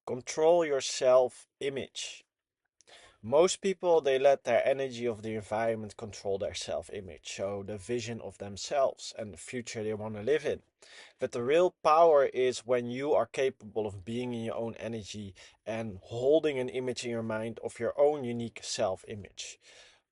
Control your self-image. Most people, they let their energy of the environment control their self-image, so the vision of themselves and the future they want to live in. But the real power is when you are capable of being in your own energy and holding an image in your mind of your own unique self-image.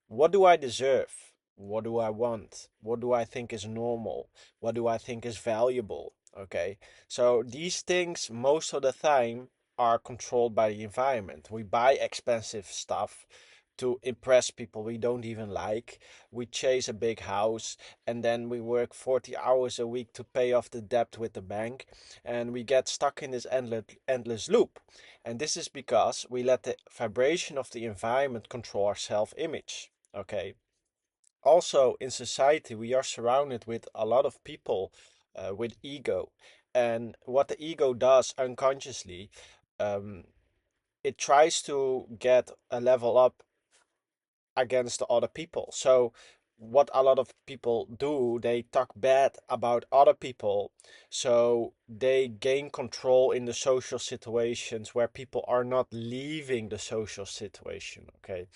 What do I deserve? What do I want? What do I think is normal? What do I think is valuable? Okay, so these things most of the time are controlled by the environment. We buy expensive stuff to impress people we don't even like. We chase a big house and then we work 40 hours a week to pay off the debt with the bank, and we get stuck in this endless loop. And this is because we let the vibration of the environment control our self image. Okay. Also, in society, we are surrounded with a lot of people with ego. And what the ego does unconsciously, um, it tries to get a level up against the other people. So what a lot of people do, they talk bad about other people, so they gain control in the social situations where people are not leaving the social situation. Okay,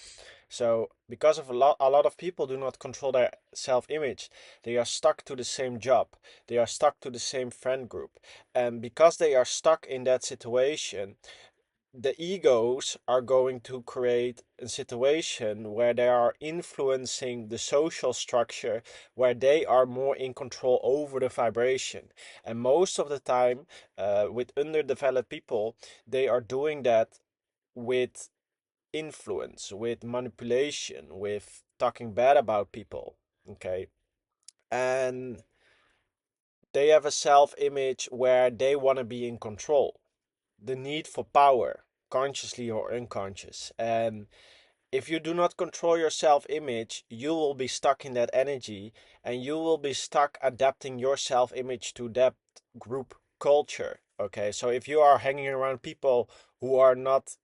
so because of a lot of people do not control their self-image, they are stuck to the same job, they are stuck to the same friend group, and because they are stuck in that situation, the egos are going to create a situation where they are influencing the social structure, where they are more in control over the vibration. And most of the time, with underdeveloped people, they are doing that with influence, with manipulation, with talking bad about people. Okay. And they have a self image where they want to be in control, the need for power, consciously or unconscious. And if you do not control your self image, you will be stuck in that energy, and you will be stuck adapting your self image to that group culture. Okay, so if you are hanging around people who are not,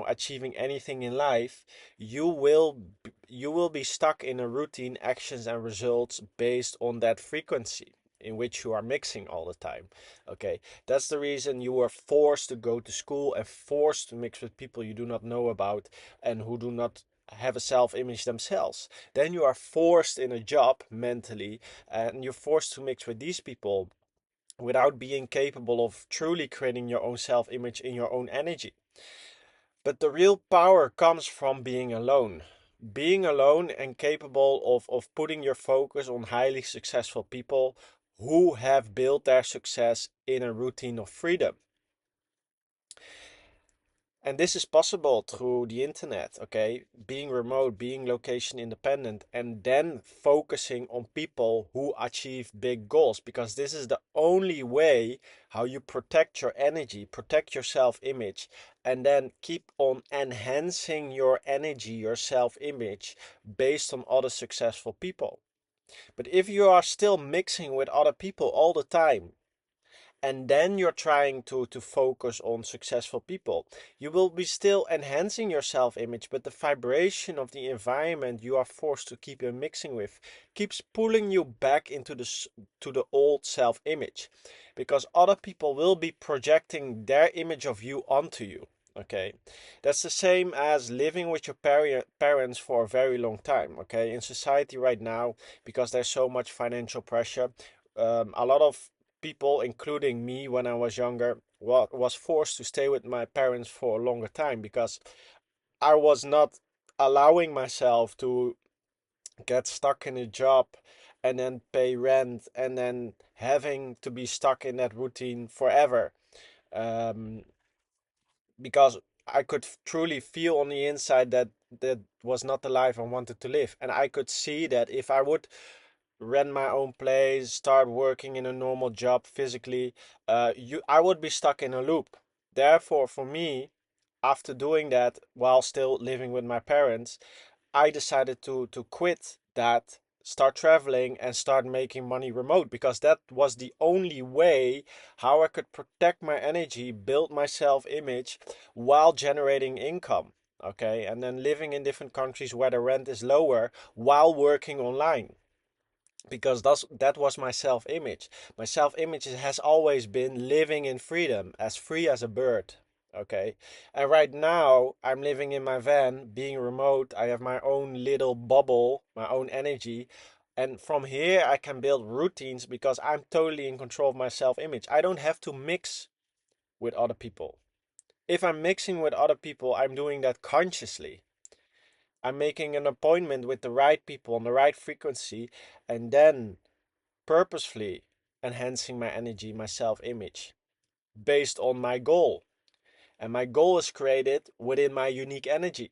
achieving anything in life, you will be stuck in a routine, actions and results based on that frequency in which you are mixing all the time. Okay, that's the reason you are forced to go to school and forced to mix with people you do not know about and who do not have a self image themselves. Then you are forced in a job mentally, and you're forced to mix with these people without being capable of truly creating your own self image in your own energy. But the real power comes from being alone. Being alone and capable of putting your focus on highly successful people who have built their success in a routine of freedom. And this is possible through the internet, okay? Being remote, being location independent, and then focusing on people who achieve big goals, because this is the only way how you protect your energy, protect your self image, and then keep on enhancing your energy, your self image based on other successful people. But if you are still mixing with other people all the time, and then you're trying to focus on successful people, you will be still enhancing your self-image, but the vibration of the environment you are forced to keep mixing with keeps pulling you back into to the old self-image, because other people will be projecting their image of you onto you. Okay, that's the same as living with your parents for a very long time. Okay, in society right now, because there's so much financial pressure, a lot of people, including me when I was younger, was forced to stay with my parents for a longer time because I was not allowing myself to get stuck in a job and then pay rent and then having to be stuck in that routine forever. Um, because I could truly feel on the inside that that was not the life I wanted to live. And I could see that if I would rent my own place, start working in a normal job physically, I would be stuck in a loop. Therefore, for me, after doing that while still living with my parents, I decided to quit that, start traveling, and start making money remote, because that was the only way how I could protect my energy, build my self-image while generating income. Okay, and then living in different countries where the rent is lower while working online, because that was my self-image. My self-image has always been living in freedom, as free as a bird. Okay. And right now, I'm living in my van, being remote. I have my own little bubble, my own energy. And from here, I can build routines because I'm totally in control of my self image. I don't have to mix with other people. If I'm mixing with other people, I'm doing that consciously. I'm making an appointment with the right people on the right frequency and then purposefully enhancing my energy, my self image based on my goal. And my goal is created within my unique energy.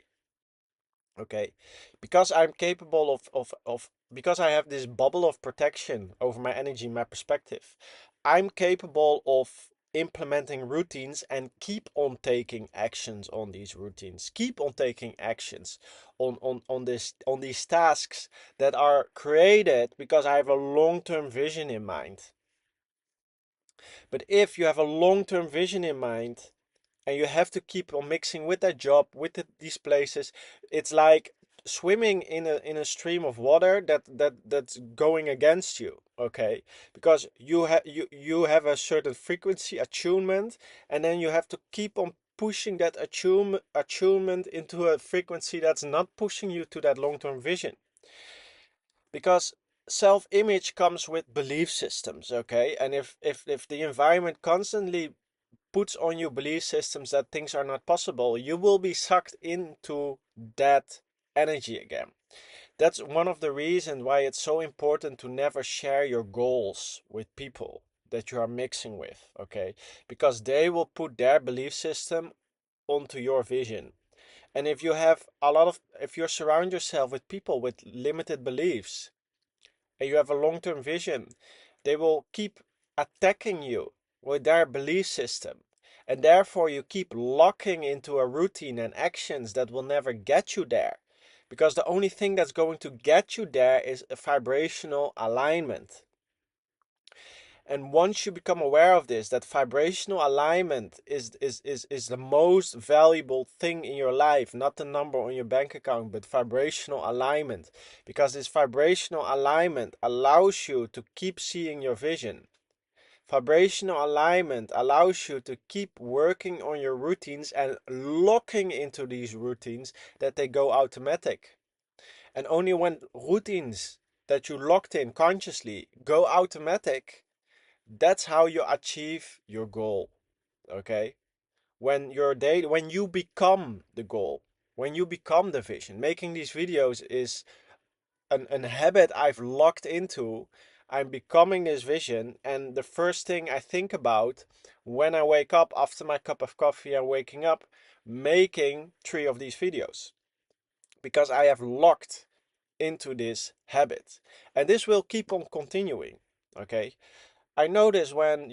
Okay. Because I'm capable of because I have this bubble of protection over my energy, my perspective, I'm capable of implementing routines and keep on taking actions on these routines. Keep on taking actions on these tasks that are created because I have a long-term vision in mind. But if you have a long-term vision in mind, and you have to keep on mixing with that job, with these places, it's like swimming in a stream of water that's going against you. Okay, because you have a certain frequency attunement, and then you have to keep on pushing that attunement into a frequency that's not pushing you to that long-term vision, because self-image comes with belief systems. Okay, and if the environment constantly puts on you belief systems that things are not possible, you will be sucked into that energy again. That's one of the reasons why it's so important to never share your goals with people that you are mixing with, okay? Because they will put their belief system onto your vision. And if you surround yourself with people with limited beliefs, and you have a long-term vision, they will keep attacking you with their belief system. And therefore you keep locking into a routine and actions that will never get you there. Because the only thing that's going to get you there is a vibrational alignment. And once you become aware of this, that vibrational alignment is the most valuable thing in your life, not the number on your bank account, but vibrational alignment. Because this vibrational alignment allows you to keep seeing your vision. Vibrational alignment allows you to keep working on your routines and locking into these routines that they go automatic. And only when routines that you locked in consciously go automatic, that's how you achieve your goal. Okay, when you become the goal, when you become the vision. Making these videos is an habit I've locked into. I'm becoming this vision, and the first thing I think about when I wake up after my cup of coffee and waking up, making 3 of these videos, because I have locked into this habit, and this will keep on continuing. Okay, I notice when,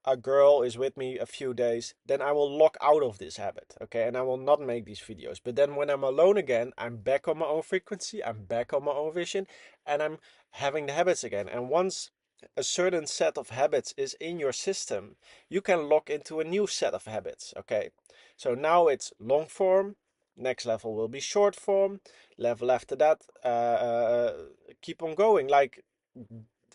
a girl is with me a few days, then I will lock out of this habit, okay? And I will not make these videos. But then when I'm alone again, I'm back on my own frequency, I'm back on my own vision, and I'm having the habits again. And once a certain set of habits is in your system, you can lock into a new set of habits, okay? So now it's long form, next level will be short form, level after that, keep on going, like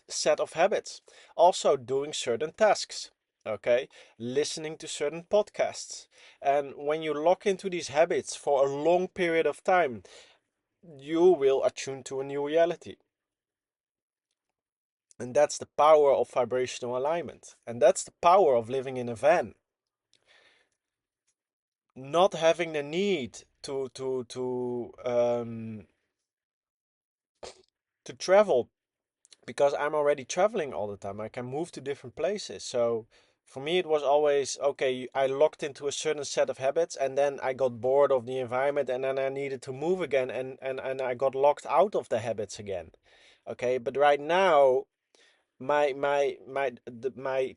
set of habits. Also doing certain tasks, okay? Listening to certain podcasts. And when you lock into these habits for a long period of time, you will attune to a new reality. And that's the power of vibrational alignment. And that's the power of living in a van. Not having the need to travel, because I'm already traveling all the time. I can move to different places. So for me, it was always okay. I locked into a certain set of habits, and then I got bored of the environment, and then I needed to move again, and I got locked out of the habits again. Okay, but right now, my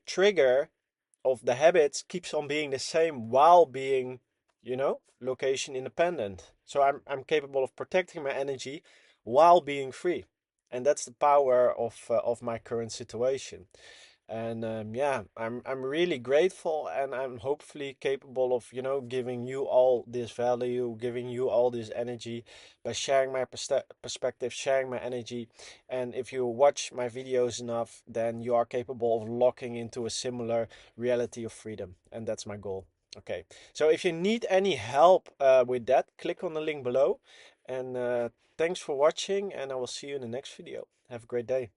trigger of the habits keeps on being the same while being, location independent. So I'm capable of protecting my energy while being free, and that's the power of my current situation. And yeah, I'm really grateful, and I'm hopefully capable of, giving you all this value, giving you all this energy by sharing my perspective, sharing my energy. And if you watch my videos enough, then you are capable of locking into a similar reality of freedom, and that's my goal. Okay, so if you need any help with that, click on the link below. And thanks for watching, and I will see you in the next video. Have a great day.